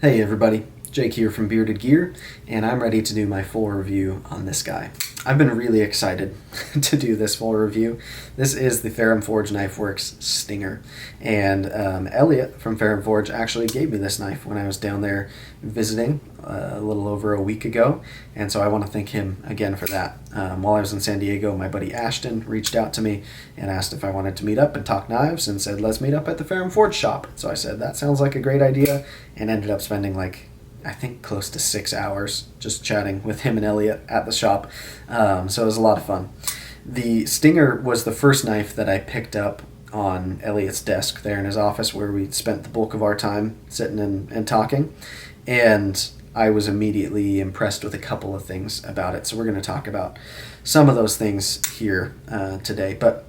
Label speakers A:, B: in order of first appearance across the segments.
A: Hey everybody, Jake here from Bearded Gear, and I'm ready to do my full review on this guy. I've been really excited to do this full review. This is the Ferrum Forge Knife Works Stinger, and Elliot from Ferrum Forge actually gave me this knife when I was down there visiting a little over a week ago, and so I want to thank him again for that. While I was in San Diego, my buddy Ashton reached out to me and asked if I wanted to meet up and talk knives, and said let's meet up at the Ferrum Forge shop. So I said that sounds like a great idea, and ended up spending I think close to 6 hours just chatting with him and Elliot at the shop. So it was a lot of fun. The Stinger was the first knife that I picked up on Elliot's desk there in his office, where we spent the bulk of our time sitting and talking. And I was immediately impressed with a couple of things about it. So we're going to talk about some of those things here today. But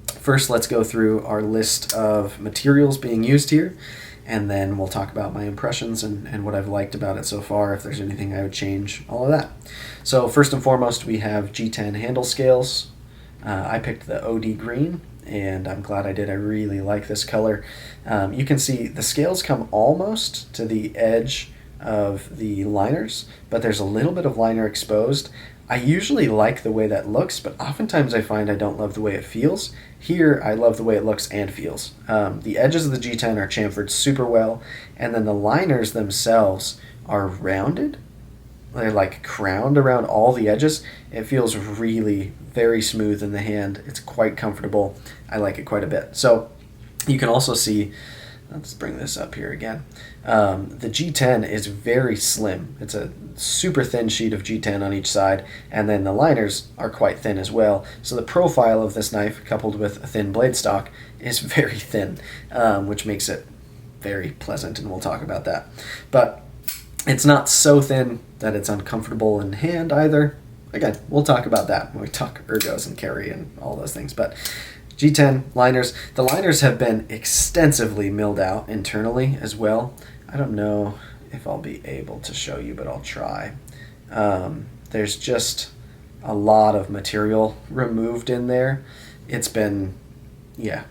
A: first, let's go through our list of materials being used here, and then we'll talk about my impressions and what I've liked about it so far, if there's anything I would change, all of that. So first and foremost, we have G10 handle scales. I picked the OD green, and I'm glad I did. I really like this color. You can see the scales come almost to the edge of the liners, but there's a little bit of liner exposed. I usually like the way that looks, but oftentimes I find I don't love the way it feels. Here, I love the way it looks and feels. The edges of the G10 are chamfered super well, and then the liners themselves are rounded. They're like crowned around all the edges. It feels really very smooth in the hand. It's quite comfortable. I like it quite a bit. So you can also see, let's bring this up here again. The G10 is very slim. It's a super thin sheet of G10 on each side, and then the liners are quite thin as well. So the profile of this knife, coupled with a thin blade stock, is very thin, which makes it very pleasant, and we'll talk about that. But it's not so thin that it's uncomfortable in hand either. Again, we'll talk about that when we talk ergos and carry and all those things. But G10 liners. The liners have been extensively milled out internally as well. I don't know if I'll be able to show you, but I'll try. There's just a lot of material removed in there. It's been,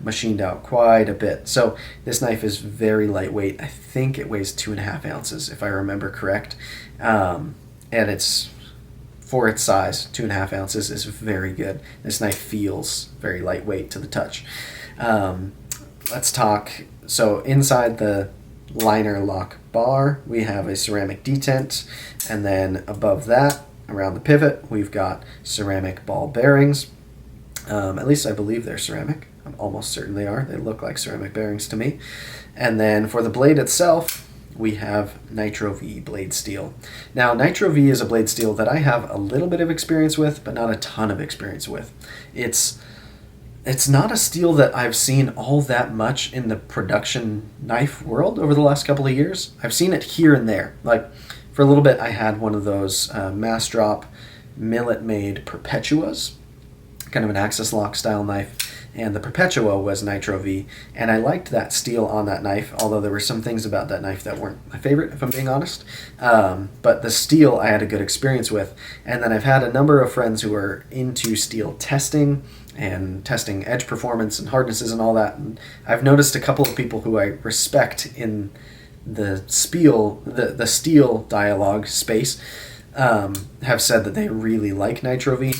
A: machined out quite a bit. So this knife is very lightweight. I think it weighs 2.5 ounces, if I remember correct. And it's, for its size, 2.5 ounces is very good. This knife feels very lightweight to the touch. Let's talk. So inside the liner lock bar, we have a ceramic detent, and then above that, around the pivot, we've got ceramic ball bearings. At least I believe they're ceramic. I'm almost certain they are. They look like ceramic bearings to me. And then for the blade itself, we have Nitro-V Blade Steel. Now, Nitro-V is a blade steel that I have a little bit of experience with, but not a ton of experience with. It's not a steel that I've seen all that much in the production knife world over the last couple of years. I've seen it here and there. Like, for a little bit, I had one of those mass drop millet-made Perpetuas, kind of an axis lock style knife, and the Perpetua was Nitro-V, and I liked that steel on that knife, although there were some things about that knife that weren't my favorite, if I'm being honest. But the steel I had a good experience with, and then I've had a number of friends who are into steel testing and testing edge performance and hardnesses and all that, and I've noticed a couple of people who I respect in the steel dialogue space have said that they really like Nitro-V.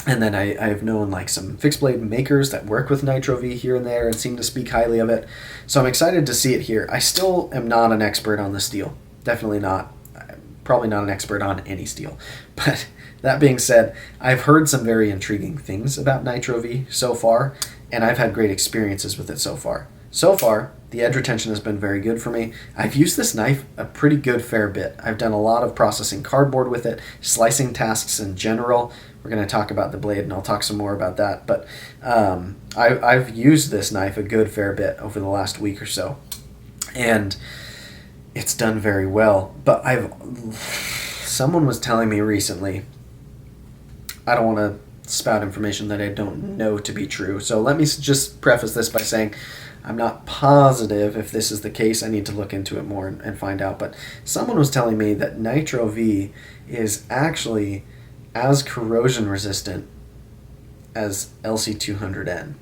A: And then I've known some fixed blade makers that work with Nitro-V here and there and seem to speak highly of it. So I'm excited to see it here. I still am not an expert on the steel. Definitely not. Probably not an expert on any steel. But that being said, I've heard some very intriguing things about Nitro-V so far, and I've had great experiences with it so far. So far, the edge retention has been very good for me. I've used this knife a pretty good fair bit. I've done a lot of processing cardboard with it, slicing tasks in general. We're going to talk about the blade, and I'll talk some more about that. But I've used this knife a good fair bit over the last week or so, and it's done very well. But someone was telling me recently, I don't want to spout information that I don't know to be true, so let me just preface this by saying I'm not positive if this is the case. I need to look into it more and find out. But someone was telling me that Nitro-V is actually as corrosion resistant as LC200N.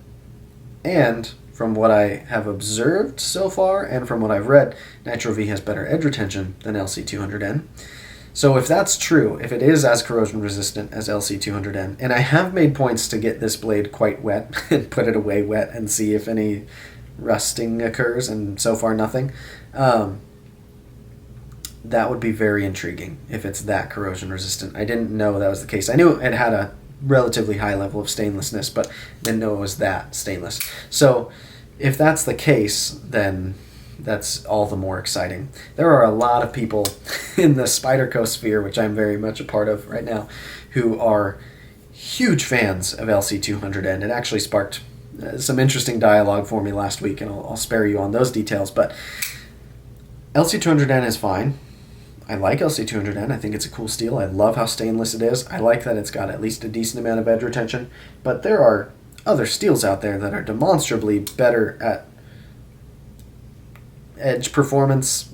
A: And from what I have observed so far and from what I've read, Nitro-V has better edge retention than LC200N. So if that's true, if it is as corrosion resistant as LC200N, and I have made points to get this blade quite wet and put it away wet and see if any rusting occurs, and so far nothing, that would be very intriguing if it's that corrosion resistant. I didn't know that was the case. I knew it had a relatively high level of stainlessness, but didn't know it was that stainless. So if that's the case, then that's all the more exciting. There are a lot of people in the Spyderco sphere, which I'm very much a part of right now, who are huge fans of LC200N. It actually sparked some interesting dialogue for me last week, and I'll spare you on those details. But LC200N is fine. I like LC200N. I think it's a cool steel. I love how stainless it is. I like that it's got at least a decent amount of edge retention. But there are other steels out there that are demonstrably better at edge performance,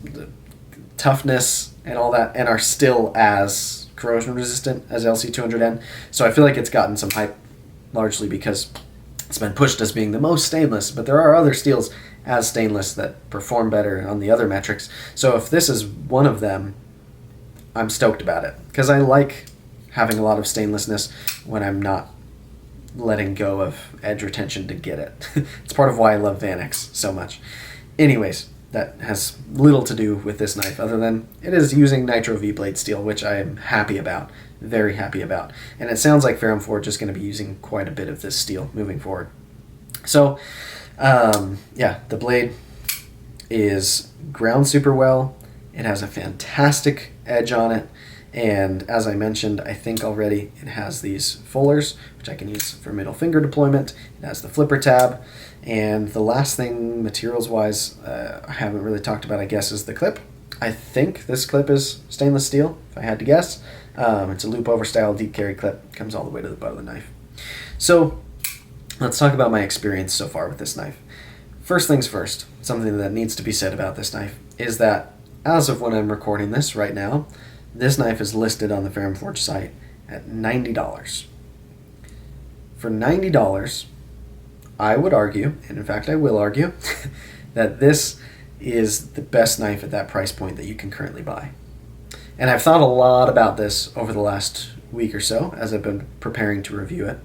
A: toughness, and all that, and are still as corrosion resistant as LC200N. So I feel like it's gotten some hype largely because it's been pushed as being the most stainless, but there are other steels as stainless that perform better on the other metrics. So if this is one of them, I'm stoked about it because I like having a lot of stainlessness when I'm not letting go of edge retention to get it. It's part of why I love Vanex so much. Anyways, that has little to do with this knife other than it is using Nitro-V Blade Steel, which I am happy about, very happy about. And it sounds like Ferrum Forge is going to be using quite a bit of this steel moving forward. So, yeah, the blade is ground super well. It has a fantastic edge on it. And as I mentioned, I think already, it has these fullers, which I can use for middle finger deployment. It has the flipper tab. And the last thing, materials-wise, I haven't really talked about, I guess, is the clip. I think this clip is stainless steel, if I had to guess. It's a loop-over style deep carry clip. Comes all the way to the butt of the knife. So let's talk about my experience so far with this knife. First things first, something that needs to be said about this knife is that as of when I'm recording this right now, this knife is listed on the Ferrum Forge site at $90. For $90, I would argue, and in fact I will argue, that this is the best knife at that price point that you can currently buy. And I've thought a lot about this over the last week or so as I've been preparing to review it,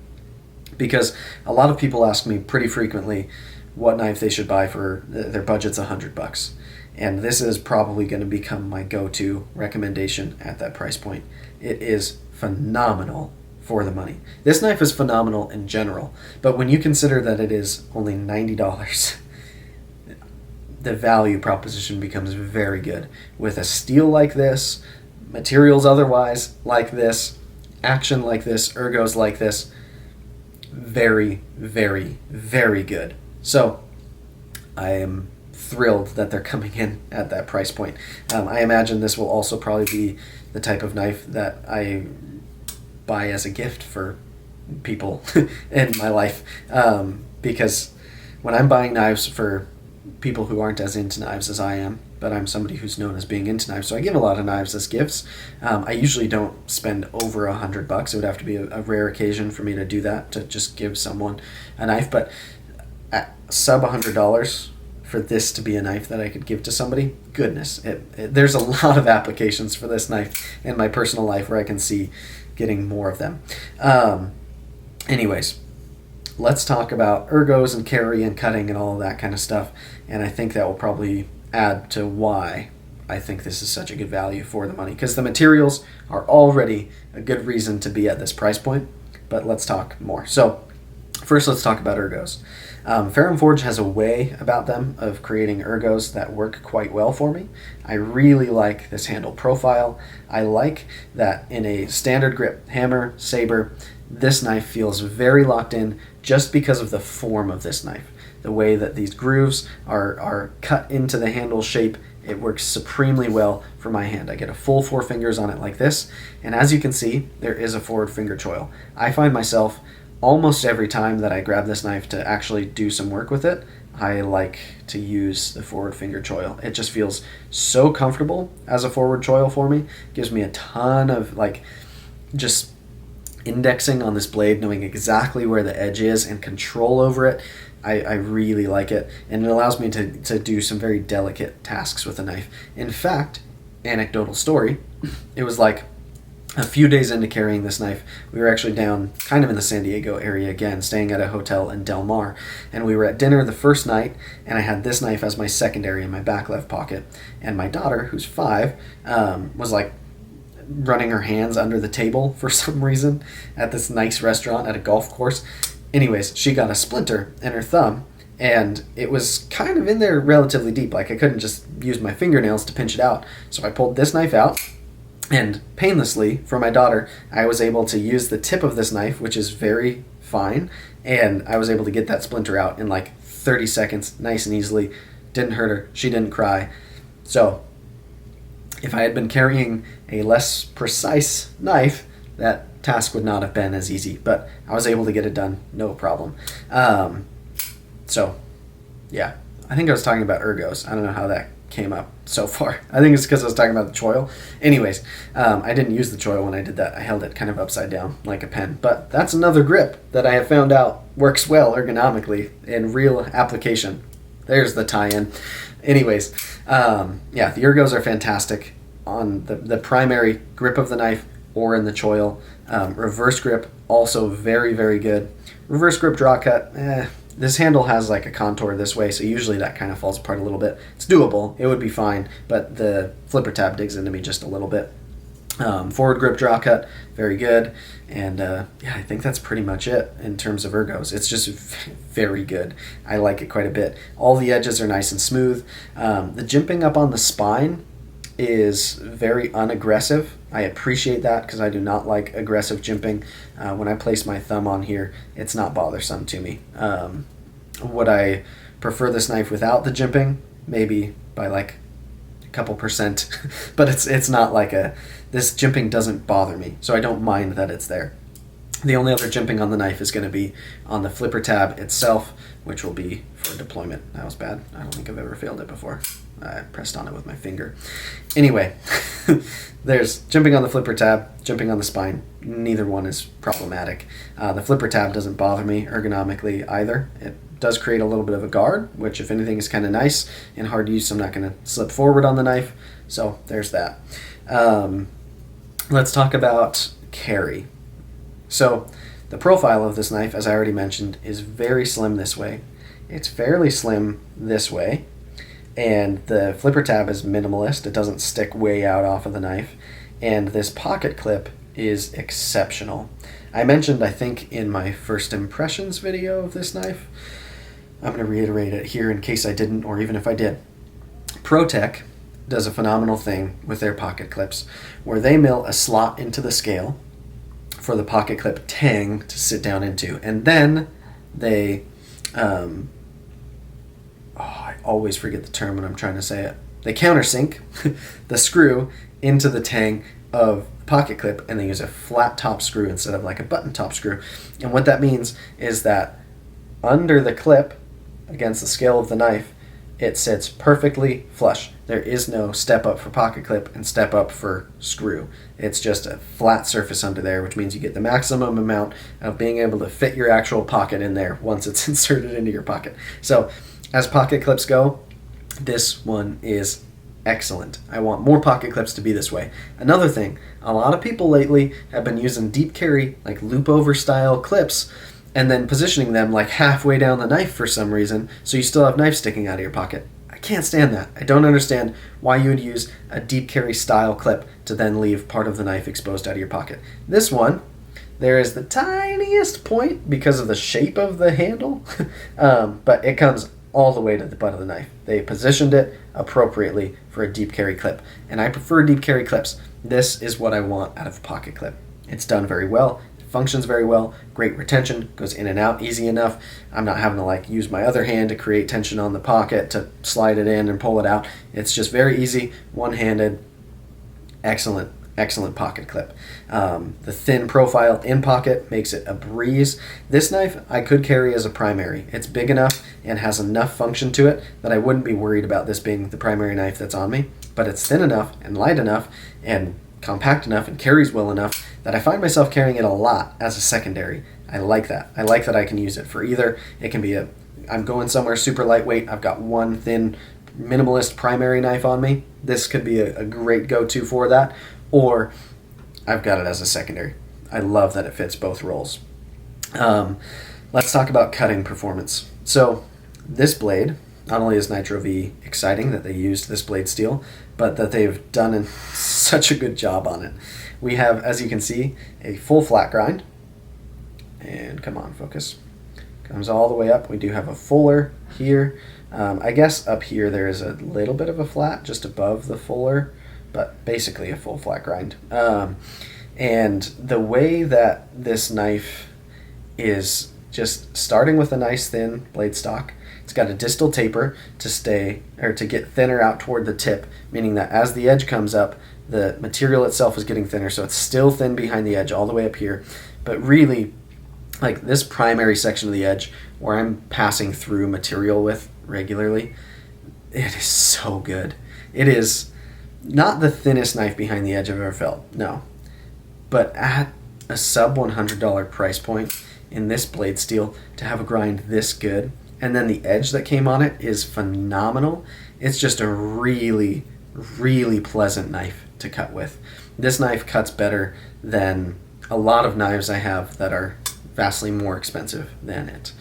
A: because a lot of people ask me pretty frequently what knife they should buy for their budget's $100. And this is probably going to become my go-to recommendation at that price point. It is phenomenal for the money. This knife is phenomenal in general, but when you consider that it is only $90, the value proposition becomes very good. With a steel like this, materials otherwise like this, action like this, ergos like this, very, very, very good. So I am thrilled that they're coming in at that price point. I imagine this will also probably be the type of knife that I buy as a gift for people in my life, because when I'm buying knives for people who aren't as into knives as I am, but I'm somebody who's known as being into knives, so I give a lot of knives as gifts. I usually don't spend over $100. It would have to be a rare occasion for me to do that, to just give someone a knife, but at sub $100 for this to be a knife that I could give to somebody, goodness, there's a lot of applications for this knife in my personal life where I can see getting more of them. Anyways, let's talk about ergos and carry and cutting and all of that kind of stuff, and I think that will probably add to why I think this is such a good value for the money, because the materials are already a good reason to be at this price point, but let's talk more. So first, let's talk about ergos. Ferrum Forge has a way about them of creating ergos that work quite well for me. I really like this handle profile. I like that in a standard grip hammer, saber, this knife feels very locked in just because of the form of this knife. The way that these grooves are cut into the handle shape, it works supremely well for my hand. I get a full 4 fingers on it like this, and as you can see, there is a forward finger choil. I find myself almost every time that I grab this knife to actually do some work with it, I like to use the forward finger choil. It just feels so comfortable as a forward choil for me. It gives me a ton of just indexing on this blade, knowing exactly where the edge is and control over it. I really like it, and it allows me to do some very delicate tasks with a knife. In fact, anecdotal story, it was like a few days into carrying this knife, we were actually down kind of in the San Diego area again, staying at a hotel in Del Mar, and we were at dinner the first night, and I had this knife as my secondary in my back left pocket, and my daughter, who's 5, was like running her hands under the table for some reason at this nice restaurant at a golf course. Anyways, she got a splinter in her thumb, and it was kind of in there relatively deep. Like, I couldn't just use my fingernails to pinch it out. So I pulled this knife out, and painlessly, for my daughter, I was able to use the tip of this knife, which is very fine, and I was able to get that splinter out in like 30 seconds, nice and easily. Didn't hurt her. She didn't cry. So if I had been carrying a less precise knife, that task would not have been as easy, but I was able to get it done, no problem. So, yeah, I think I was talking about ergos. I don't know how that came up so far. I think it's because I was talking about the choil. Anyways, I didn't use the choil when I did that. I held it kind of upside down like a pen, but that's another grip that I have found out works well ergonomically in real application. There's the tie-in. Anyways, yeah, the ergos are fantastic on the primary grip of the knife or in the choil. Reverse grip, also very, very good. Reverse grip draw cut, this handle has like a contour this way, so usually that kind of falls apart a little bit. It's doable, it would be fine, but the flipper tab digs into me just a little bit. Forward grip draw cut, very good. And yeah, I think that's pretty much it in terms of ergos. It's just very good. I like it quite a bit. All the edges are nice and smooth. The jimping up on the spine is very unaggressive. I appreciate that because I do not like aggressive jimping. When I place my thumb on here, it's not bothersome to me. Would I prefer this knife without the jimping? Maybe by like a couple percent, but it's not like this jimping doesn't bother me, so I don't mind that it's there. The only other jimping on the knife is going to be on the flipper tab itself, which will be for deployment. That was bad. I don't think I've ever failed it before. I pressed on it with my finger. Anyway, there's jimping on the flipper tab, jimping on the spine. Neither one is problematic. The flipper tab doesn't bother me ergonomically either. It does create a little bit of a guard, which if anything is kind of nice. In hard use, I'm not going to slip forward on the knife. So there's that. Let's talk about carry. So the profile of this knife, as I already mentioned, is very slim this way. It's fairly slim this way. And the flipper tab is minimalist. It doesn't stick way out off of the knife. And this pocket clip is exceptional. I mentioned, I think, in my first impressions video of this knife, I'm going to reiterate it here in case I didn't, or even if I did. ProTech does a phenomenal thing with their pocket clips, where they mill a slot into the scale for the pocket clip tang to sit down into. And then they... I always forget the term when I'm trying to say it. They countersink the screw into the tang of the pocket clip, and they use a flat top screw instead of like a button top screw. And what that means is that under the clip, against the scale of the knife, it sits perfectly flush. There is no step up for pocket clip and step up for screw. It's just a flat surface under there, which means you get the maximum amount of being able to fit your actual pocket in there once it's inserted into your pocket. So as pocket clips go, this one is excellent. I want more pocket clips to be this way. Another thing, a lot of people lately have been using deep carry, like loop over style clips, and then positioning them like halfway down the knife for some reason, so you still have knife sticking out of your pocket. I can't stand that. I don't understand why you would use a deep carry style clip to then leave part of the knife exposed out of your pocket. This one, there is the tiniest point because of the shape of the handle, but it comes all the way to the butt of the knife. They positioned it appropriately for a deep carry clip, and I prefer deep carry clips. This is what I want out of a pocket clip. It's done very well, it functions very well, great retention, goes in and out easy enough. I'm not having to like use my other hand to create tension on the pocket to slide it in and pull it out. It's just very easy, one-handed, excellent pocket clip. The thin profile in pocket makes it a breeze. This knife I could carry as a primary. It's big enough and has enough function to it that I wouldn't be worried about this being the primary knife that's on me, but it's thin enough and light enough and compact enough and carries well enough that I find myself carrying it a lot as a secondary. I like that. I like that I can use it for either. It can be a I'm going somewhere super lightweight, I've got one thin minimalist primary knife on me, this could be a great go-to for that. Or I've got it as a secondary. I love that it fits both roles. Let's talk about cutting performance. So this blade, not only is Nitro-V exciting that they used this blade steel, but that they've done such a good job on it. We have, as you can see, a full flat grind. And come on, focus. Comes all the way up. We do have a fuller here. I guess up here there is a little bit of a flat just above the fuller, but basically a full flat grind. And the way that this knife is just starting with a nice thin blade stock, it's got a distal taper to stay, or to get thinner out toward the tip, meaning that as the edge comes up, the material itself is getting thinner, so it's still thin behind the edge all the way up here. But really, like this primary section of the edge where I'm passing through material with regularly, it is so good. It is not the thinnest knife behind the edge I've ever felt, no. But at a sub $100 price point in this blade steel, to have a grind this good, and then the edge that came on it is phenomenal. It's just a really, really pleasant knife to cut with. This knife cuts better than a lot of knives I have that are vastly more expensive than it.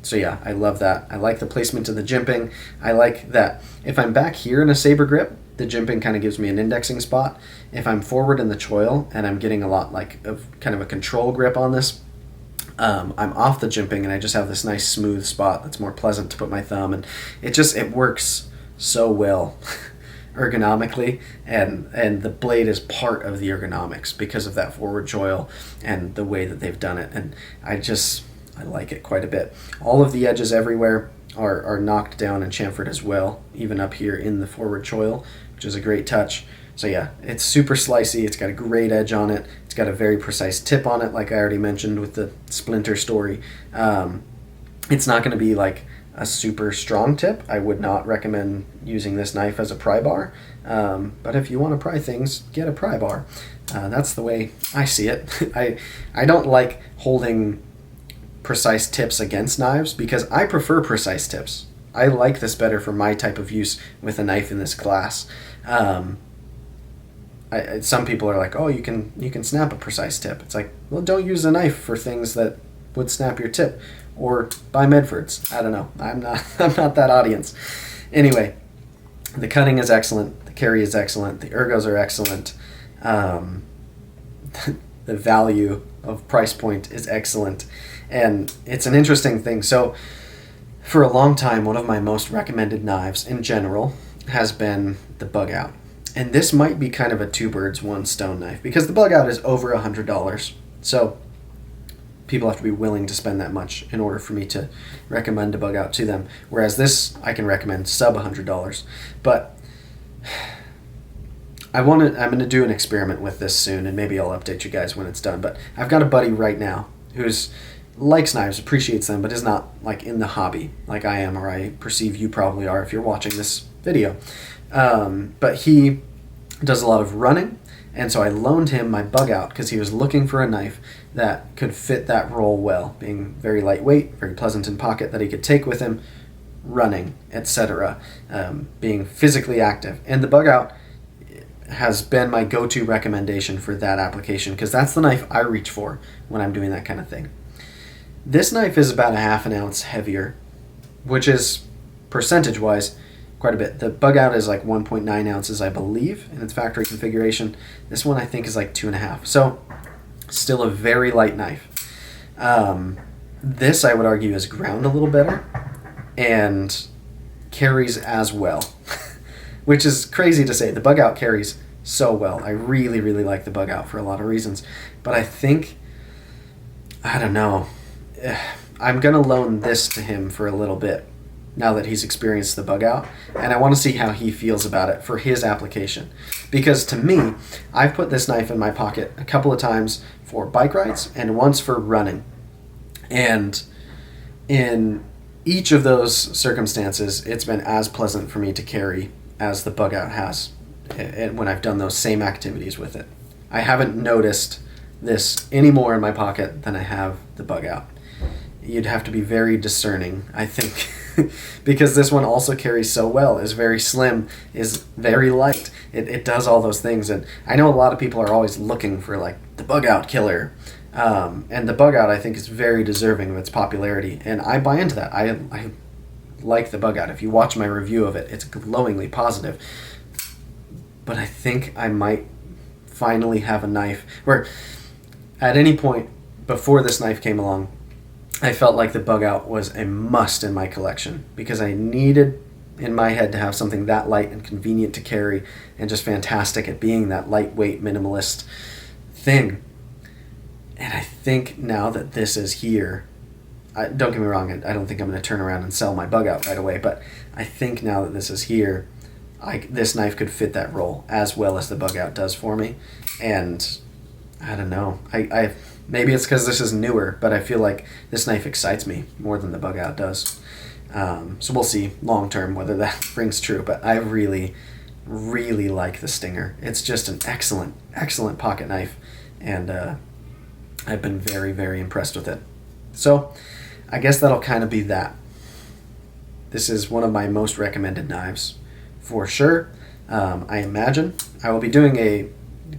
A: So yeah, I love that. I like the placement of the jimping. I like that if I'm back here in a saber grip, the jimping kind of gives me an indexing spot. If I'm forward in the choil and I'm getting a lot like of kind of a control grip on this, I'm off the jimping and I just have this nice smooth spot that's more pleasant to put my thumb, and it works so well ergonomically, and the blade is part of the ergonomics because of that forward choil and the way that they've done it, and I like it quite a bit. All of the edges everywhere are knocked down and chamfered as well, even up here in the forward choil, which is a great touch. So yeah, it's super slicey, it's got a great edge on it, it's got a very precise tip on it like I already mentioned with the splinter story. It's not going to be like a super strong tip. I would not recommend using this knife as a pry bar, but if you want to pry things, get a pry bar. That's the way I see it. I don't like holding precise tips against knives because I prefer precise tips. I like this better for my type of use with a knife in this class. Some people are like, oh, you can snap a precise tip. It's like, well, don't use a knife for things that would snap your tip, or buy Medfords. I don't know. I'm not that audience. Anyway, the cutting is excellent. The carry is excellent. The ergos are excellent. The value of price point is excellent, and it's an interesting thing. So, for a long time, one of my most recommended knives in general has been the Bug Out. And this might be kind of a two birds, one stone knife, because the Bug Out is over $100. So people have to be willing to spend that much in order for me to recommend a Bug Out to them. Whereas this, I can recommend sub $100. But I'm going to do an experiment with this soon, and maybe I'll update you guys when it's done. But I've got a buddy right now who's likes knives, appreciates them, but is not like in the hobby like I am, or I perceive you probably are if you're watching this video. But he does a lot of running, and so I loaned him my Bug Out because he was looking for a knife that could fit that role well, being very lightweight, very pleasant in pocket, that he could take with him running, etc., being physically active. And the Bug Out has been my go-to recommendation for that application because that's the knife I reach for when I'm doing that kind of thing. This knife is about a half an ounce heavier, which is percentage-wise quite a bit. The Bug Out is like 1.9 ounces, I believe, in its factory configuration. This one I think is like 2.5. So still a very light knife. This I would argue is ground a little better and carries as well, which is crazy to say. The Bug Out carries so well. I really, really like the Bug Out for a lot of reasons. But I think, I don't know, I'm going to loan this to him for a little bit now that he's experienced the Bug Out, and I want to see how he feels about it for his application. Because to me, I've put this knife in my pocket a couple of times for bike rides and once for running. And in each of those circumstances, it's been as pleasant for me to carry as the Bug Out has when I've done those same activities with it. I haven't noticed this any more in my pocket than I have the Bug Out. you'd have to be very discerning, I think, because this one also carries so well, is very slim, is very light. It does all those things, and I know a lot of people are always looking for like the bug out killer, and the bug out I think is very deserving of its popularity, and I buy into that. I like the bug out. If you watch my review of it, it's glowingly positive. But I think I might finally have a knife where at any point before this knife came along, I felt like the bug out was a must in my collection because I needed in my head to have something that light and convenient to carry and just fantastic at being that lightweight minimalist thing. And I think now that this is here, don't get me wrong, I don't think I'm going to turn around and sell my bug out right away, but I think now that this is here, this knife could fit that role as well as the bug out does for me. And I don't know, I maybe it's because this is newer, but I feel like this knife excites me more than the bug out does. So we'll see long term whether that rings true, but I really, really like the Stinger. It's just an excellent, excellent pocket knife, and I've been very, very impressed with it. So I guess that'll kind of be that. This is one of my most recommended knives for sure. I imagine I will be doing a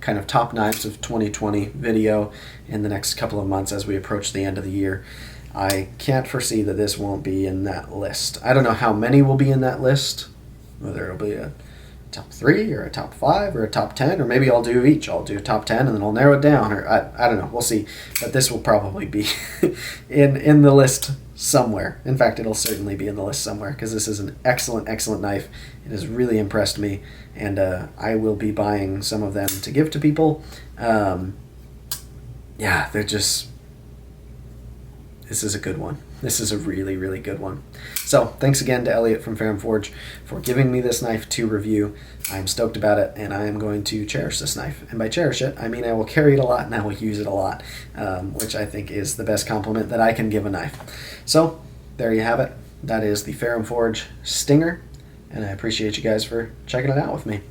A: kind of top knives of 2020 video in the next couple of months as we approach the end of the year. I can't foresee that this won't be in that list. I don't know how many will be in that list, whether it'll be a top 3 or a top 5 or a top 10, or maybe I'll do each. I'll do top 10 and then I'll narrow it down, or I don't know. We'll see. But this will probably be in the list somewhere. In fact, it'll certainly be in the list somewhere because this is an excellent, excellent knife. It has really impressed me, and I will be buying some of them to give to people. Yeah, they're just... This is a good one. This is a really, really good one. So thanks again to Elliot from Ferrum Forge for giving me this knife to review. I'm stoked about it, and I am going to cherish this knife. And by cherish it, I mean I will carry it a lot and I will use it a lot, which I think is the best compliment that I can give a knife. So there you have it. That is the Ferrum Forge Stinger, and I appreciate you guys for checking it out with me.